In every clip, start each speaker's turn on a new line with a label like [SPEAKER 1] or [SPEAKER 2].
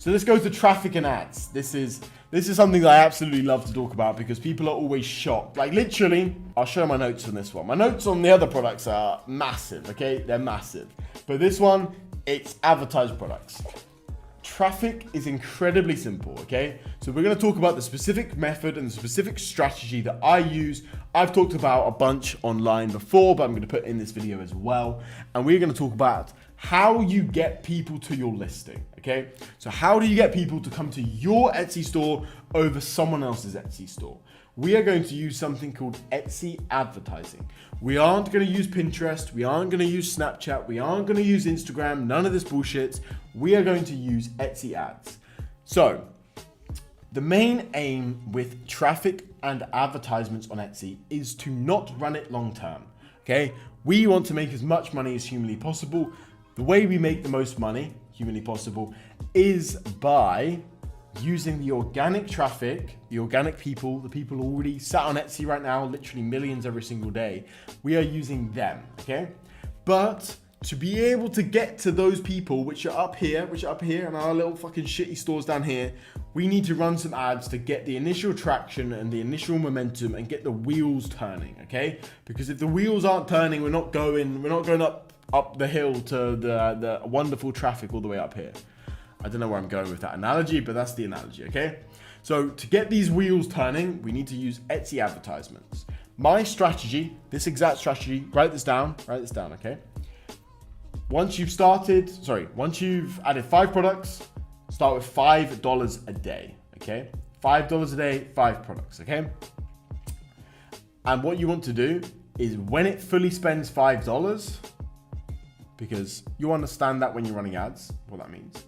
[SPEAKER 1] So let's go to traffic and ads. This is something that I absolutely love to talk about because people are always shocked. Like literally, I'll show my notes on this one. My notes on the other products are massive, okay? They're massive. But this one, it's advertised products. Traffic is incredibly simple, okay? So we're gonna talk about the specific method and the specific strategy that I use. I've talked about a bunch online before, but I'm gonna put in this video as well. And we're gonna talk about how you get people to your listing, okay? So how do you get people to come to your Etsy store over someone else's Etsy store? We are going to use something called Etsy advertising. We aren't going to use Pinterest. We aren't going to use Snapchat. We aren't going to use Instagram. None of this bullshit. We are going to use Etsy ads. So the main aim with traffic and advertisements on Etsy is to not run it long term, okay? We want to make as much money as humanly possible. The way we make the most money humanly possible is by using the organic traffic, the organic people, the people already sat on Etsy right now, literally millions every single day. We are using them, okay? But to be able to get to those people, which are up here and our little fucking shitty stores down here, we need to run some ads to get the initial traction and the initial momentum and get the wheels turning, okay? Because if the wheels aren't turning, we're not going up the hill to the wonderful traffic all the way up here. I don't know where I'm going with that analogy, but that's the analogy, okay? So to get these wheels turning, we need to use Etsy advertisements. My strategy, this exact strategy, write this down, okay? Once you've added 5 products, start with $5 a day, okay? $5 a day, 5 products, okay? And what you want to do is when it fully spends $5, because you understand that when you're running ads, what that means.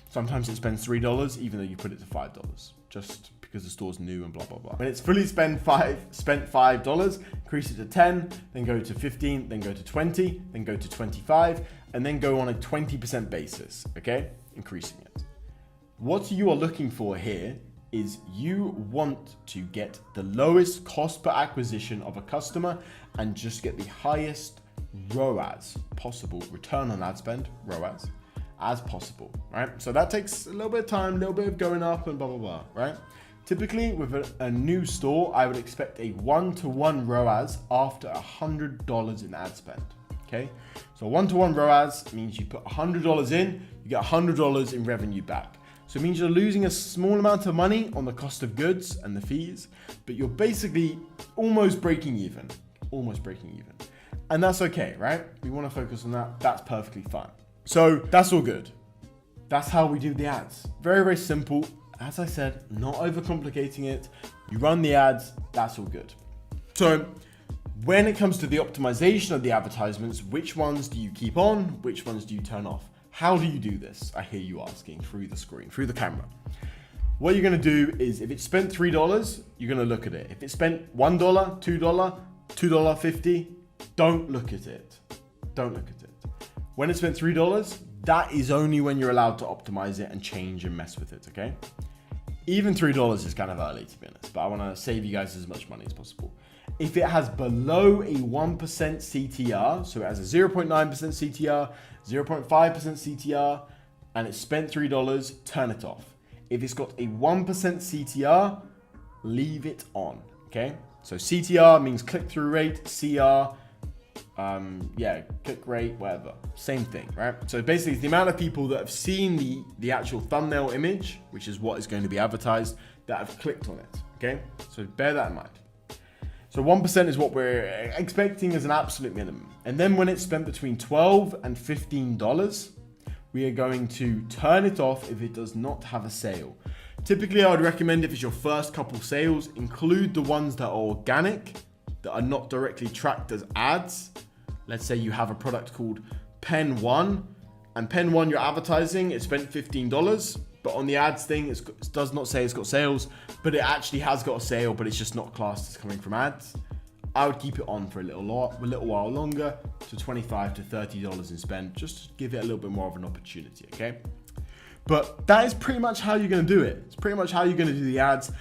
[SPEAKER 1] Sometimes it spends $3, even though you put it to $5, just because the store's new and blah, blah, blah. When it's fully spent $5, increase it to 10, then go to 15, then go to 20, then go to 25, and then go on a 20% basis, okay? Increasing it. What you are looking for here is you want to get the lowest cost per acquisition of a customer and just get the highest ROAS possible, return on ad spend, ROAS, as possible, right? So that takes a little bit of time, a little bit of going up and blah, blah, blah, right? Typically with a new store, I would expect a 1-to-1 ROAS after $100 in ad spend, okay? So 1-to-1 ROAS means you put $100 in, you get $100 in revenue back. So it means you're losing a small amount of money on the cost of goods and the fees, but you're basically almost breaking even. And that's okay, right? We want to focus on that. That's perfectly fine. So that's all good. That's how we do the ads. Very, very simple. As I said, not overcomplicating it. You run the ads, that's all good. So when it comes to the optimization of the advertisements, which ones do you keep on? Which ones do you turn off? How do you do this? I hear you asking through the screen, through the camera. What you're going to do is if it's spent $3, you're going to look at it. If it's spent $1, $2, $2.50, don't look at it. Don't look at it. When it's spent $3, that is only when you're allowed to optimize it and change and mess with it, okay? Even $3 is kind of early, to be honest, but I want to save you guys as much money as possible. If it has below a 1% CTR, so it has a 0.9% CTR, 0.5% CTR, and it's spent $3, turn it off. If it's got a 1% CTR, leave it on, okay? So CTR means click-through rate, CR, click rate, whatever, same thing, right? So basically it's the amount of people that have seen the actual thumbnail image, which is what is going to be advertised, that have clicked on it, okay? So bear that in mind. So 1% is what we're expecting as an absolute minimum. And then when it's spent between $12 and $15, we are going to turn it off if it does not have a sale. Typically, I would recommend if it's your first couple sales, include the ones that are organic, that are not directly tracked as ads. Let's say you have a product called Pen 1, and Pen 1 you're advertising, it spent $15, but on the ads thing, it does not say it's got sales, but it actually has got a sale, but it's just not classed as coming from ads. I would keep it on for a little while longer, to $25 to $30 in spend, just to give it a little bit more of an opportunity, okay? But that is pretty much how you're gonna do it. It's pretty much how you're gonna do the ads.